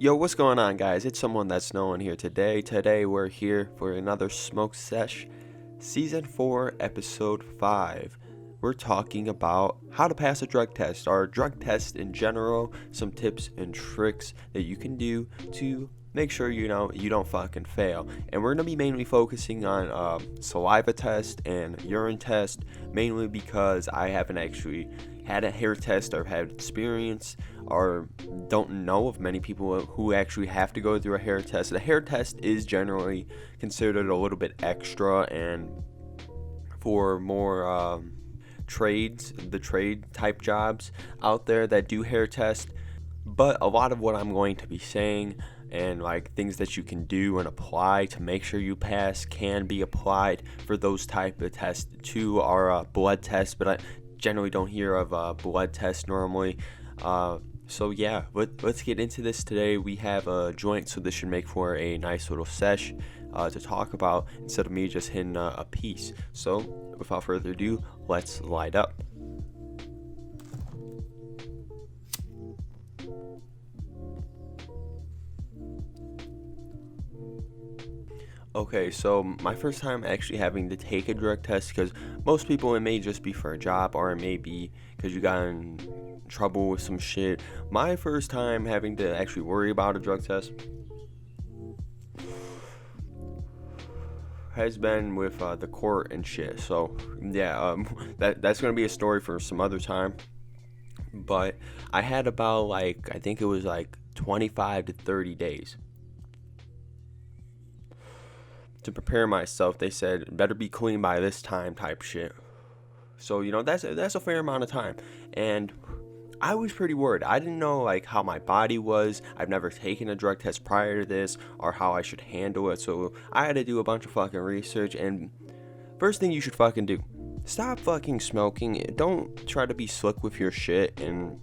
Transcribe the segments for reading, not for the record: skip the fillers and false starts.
Yo, what's going on, guys? It's someone that's known here today. Today we're here for another Smoke Sesh, Season 4, Episode 5. We're talking about how to pass a drug test, or drug test in general, some tips and tricks that you can do to make sure you don't fucking fail. And we're going to be mainly focusing on saliva test and urine test, mainly because I haven't actually had a hair test or had experience or don't know of many people who actually have to go through a hair test. The hair test is generally considered a little bit extra and for more the trade type jobs out there that do hair tests. But a lot of what I'm going to be saying and like things that you can do and apply to make sure you pass can be applied for those type of tests too. Our blood tests, but I generally don't hear of blood tests normally. So yeah, let's get into this today. We have a joint, so this should make for a nice little sesh to talk about instead of me just hitting a piece. So without further ado, let's light up. Okay, so my first time actually having to take a drug test, because most people it may just be for a job or it may be because you got in trouble with some shit. My first time having to actually worry about a drug test has been with the court and shit. So yeah, that's gonna be a story for some other time. But I had about I think it was 25 to 30 days to prepare myself. They said better be clean by this time type shit. So that's a fair amount of time, and I was pretty worried. I didn't know how my body was. I've never taken a drug test prior to this or how I should handle it. So I had to do a bunch of fucking research. And first thing you should fucking do, stop fucking smoking. Don't try to be slick with your shit and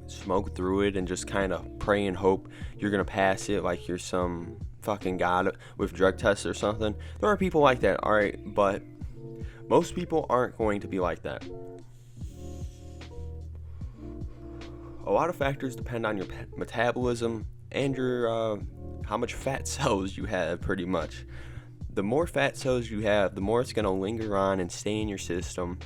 smoke through it and just kind of pray and hope you're gonna pass it like you're some fucking god with drug tests or something. There are people like that, alright, but most people aren't going to be like that. A lot of factors depend on your metabolism and your how much fat cells you have, pretty much. The more fat cells you have, the more it's going to linger on and stay in your system.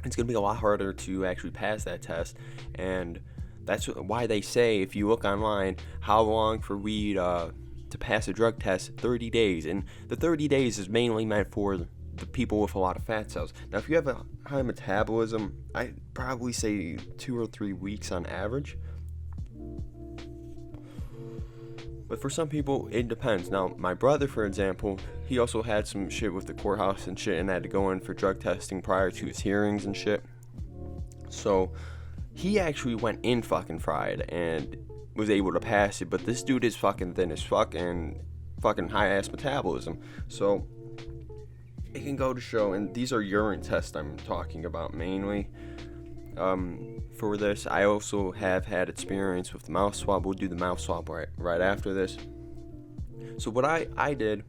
It's going to be a lot harder to actually pass that test, and that's why they say, if you look online, how long for weed to pass a drug test, 30 days. And the 30 days is mainly meant for the people with a lot of fat cells. Now, if you have a high metabolism, I'd probably say 2 or 3 weeks on average. But for some people, it depends. Now, my brother, for example, he also had some shit with the courthouse and shit and had to go in for drug testing prior to his hearings and shit. So he actually went in fucking fried and was able to pass it, but this dude is fucking thin as fuck and fucking high ass metabolism. So it can go to show, and these are urine tests I'm talking about mainly. For this, I also have had experience with the mouth swab. We'll do the mouth swab right after this. So what I did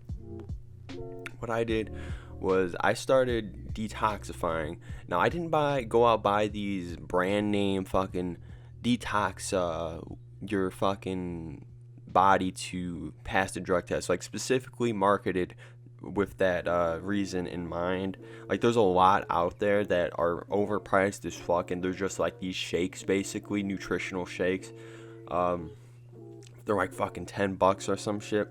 was I started detoxifying. Now, I didn't go out buy these brand name fucking detox your fucking body to pass the drug test, specifically marketed with that reason in mind. There's a lot out there that are overpriced as fuck, and they're just these shakes, basically nutritional shakes. They're fucking $10 or some shit.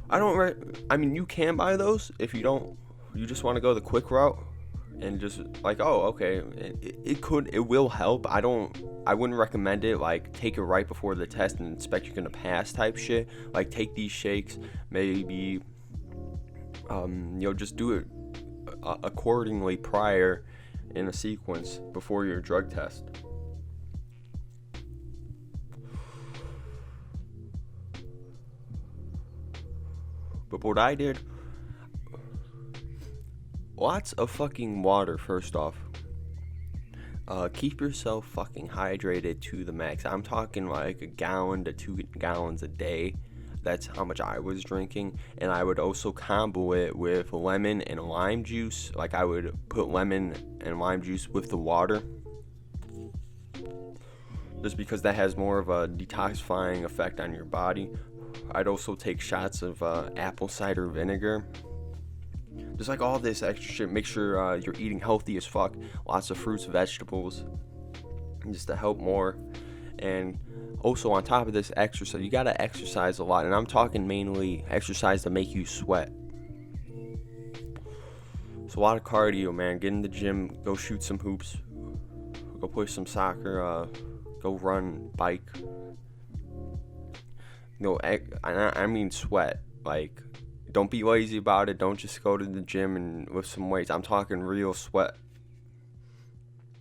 I mean, you can buy those if you just want to go the quick route and just okay, it will help. I wouldn't recommend it. Take it right before the test and expect you're gonna pass type shit. Take these shakes, maybe just do it accordingly prior in a sequence before your drug test. But what I did, lots of fucking water. First off, keep yourself fucking hydrated to the max. I'm talking a gallon to 2 gallons a day. That's how much I was drinking. And I would also combo it with lemon and lime juice. I would put lemon and lime juice with the water. just because that has more of a detoxifying effect on your body. I'd also take shots of apple cider vinegar. Just like all this extra shit, make sure you're eating healthy as fuck. Lots of fruits, vegetables, just to help more. And also on top of this, exercise. You gotta exercise a lot, and I'm talking mainly exercise to make you sweat. So a lot of cardio, man. Get in the gym, go shoot some hoops, go play some soccer, go run, bike. I mean sweat. Like, don't be lazy about it. Don't just go to the gym and lift some weights. I'm talking real sweat.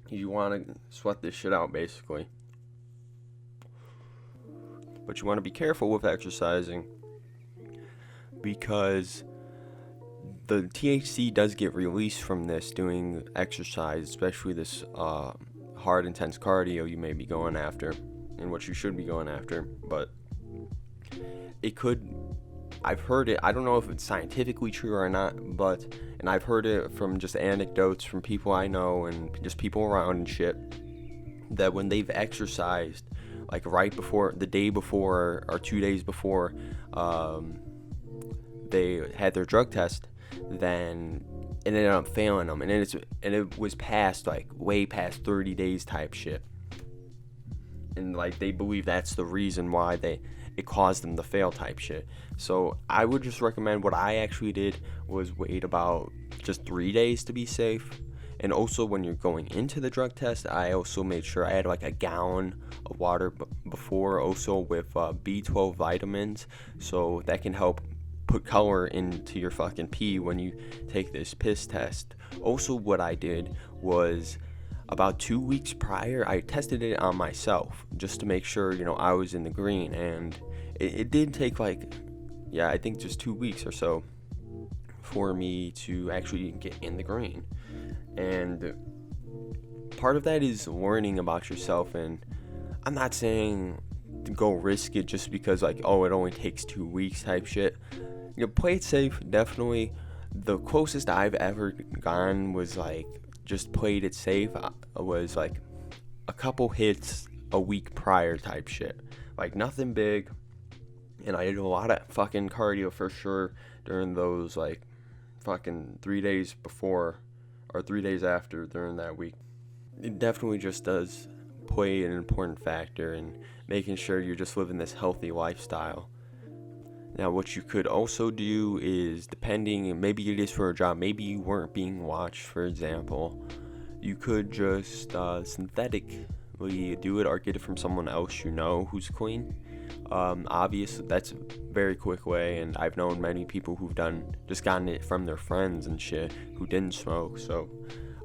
You want to sweat this shit out, basically. But you want to be careful with exercising, because the THC does get released from this doing exercise, especially this hard, intense cardio you may be going after, and what you should be going after. But it could, I've heard it, I don't know if it's scientifically true or not, and I've heard it from just anecdotes from people I know and just people around and shit, that when they've exercised, like right before, the day before or 2 days before they had their drug test, then it ended up failing them, and it was past, like way past 30 days type shit, and like they believe that's the reason why it caused them to fail type shit. So I would just recommend, what I actually did was wait about just 3 days to be safe. And also when you're going into the drug test, I also made sure I had like a gallon of water before, also with B12 vitamins, so that can help put color into your fucking pee when you take this piss test. Also, what I did was, about 2 weeks prior, I tested it on myself just to make sure, I was in the green, and it did take like, I think just 2 weeks or so for me to actually get in the green. And part of that is learning about yourself, and I'm not saying to go risk it just because like, oh, it only takes 2 weeks type shit. Play it safe, definitely. The closest I've ever gone was like, just played it safe, was like a couple hits a week prior type shit, like nothing big. And I did a lot of fucking cardio for sure during those like fucking 3 days before or 3 days after during that week. It definitely just does play an important factor in making sure you're just living this healthy lifestyle. Now, what you could also do is, depending, maybe it is for a job, maybe you weren't being watched, for example, you could just synthetically do it or get it from someone else who's clean. Obviously, that's a very quick way, and I've known many people who've gotten it from their friends and shit who didn't smoke. So,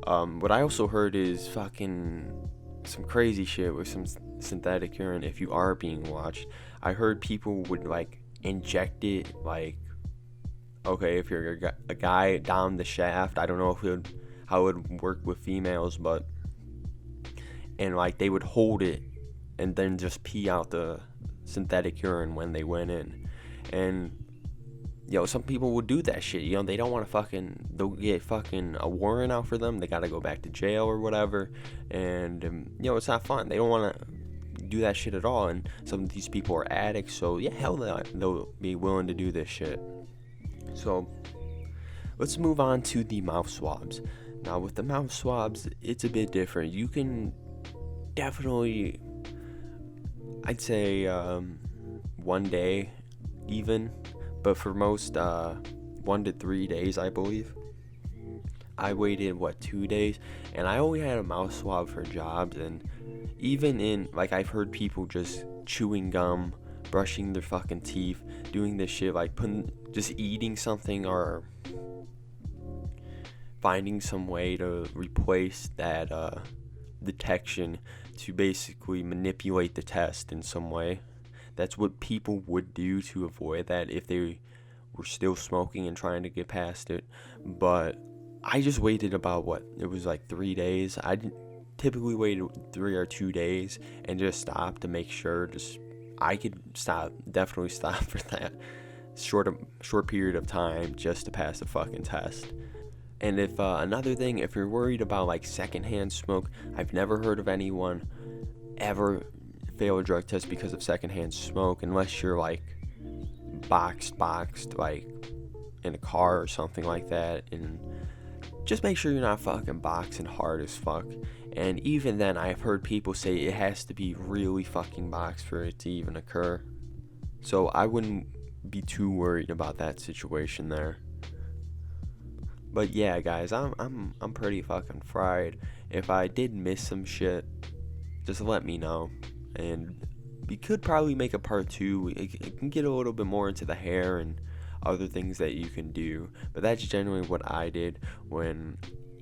what I also heard is fucking some crazy shit with some synthetic urine if you are being watched. I heard people would like inject it, like, okay, if you're a guy down the shaft, I don't know how it would work with females, and like they would hold it and then just pee out the synthetic urine when they went in. And some people would do that shit. They don't want to they'll get fucking a warrant out for them. They gotta go back to jail or whatever, and it's not fun. They don't want to do that shit at all, and some of these people are addicts, so hell, they'll be willing to do this shit. So let's move on to the mouth swabs. Now, with the mouth swabs, it's a bit different. You can definitely, I'd say 1 day even, but for most 1 to 3 days, I believe. I waited 2 days, and I only had a mouth swab for jobs. And even in, like, I've heard people just chewing gum, brushing their fucking teeth, doing this shit, like just eating something or finding some way to replace that detection to basically manipulate the test in some way. That's what people would do to avoid that if they were still smoking and trying to get past it. But I just waited about 3 days. I typically waited 3 or 2 days and just stopped to make sure I could definitely stop for that short period of time just to pass the fucking test. And if another thing, if you're worried about like secondhand smoke, I've never heard of anyone ever fail a drug test because of secondhand smoke unless you're like boxed like in a car or something like that, and just make sure you're not fucking boxing hard as fuck. And even then, I've heard people say it has to be really fucking boxed for it to even occur. So I wouldn't be too worried about that situation there. But yeah, guys, I'm pretty fucking fried. If I did miss some shit, just let me know. And we could probably make a part 2. It can get a little bit more into the hair and other things that you can do. But that's generally what I did when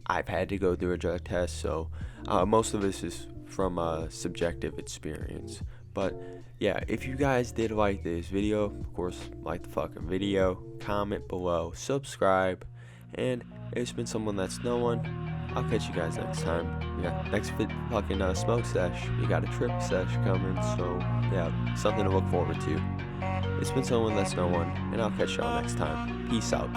I've had to go through a drug test. So most of this is from a subjective experience. But yeah, if you guys did like this video, of course, like the fucking video, comment below, subscribe, and it's been someone that's no one. I'll catch you guys next time. Yeah, next fucking smoke sesh. We got a trip sesh coming, so yeah, something to look forward to. It's been someone that's no one, and I'll catch y'all next time. Peace out.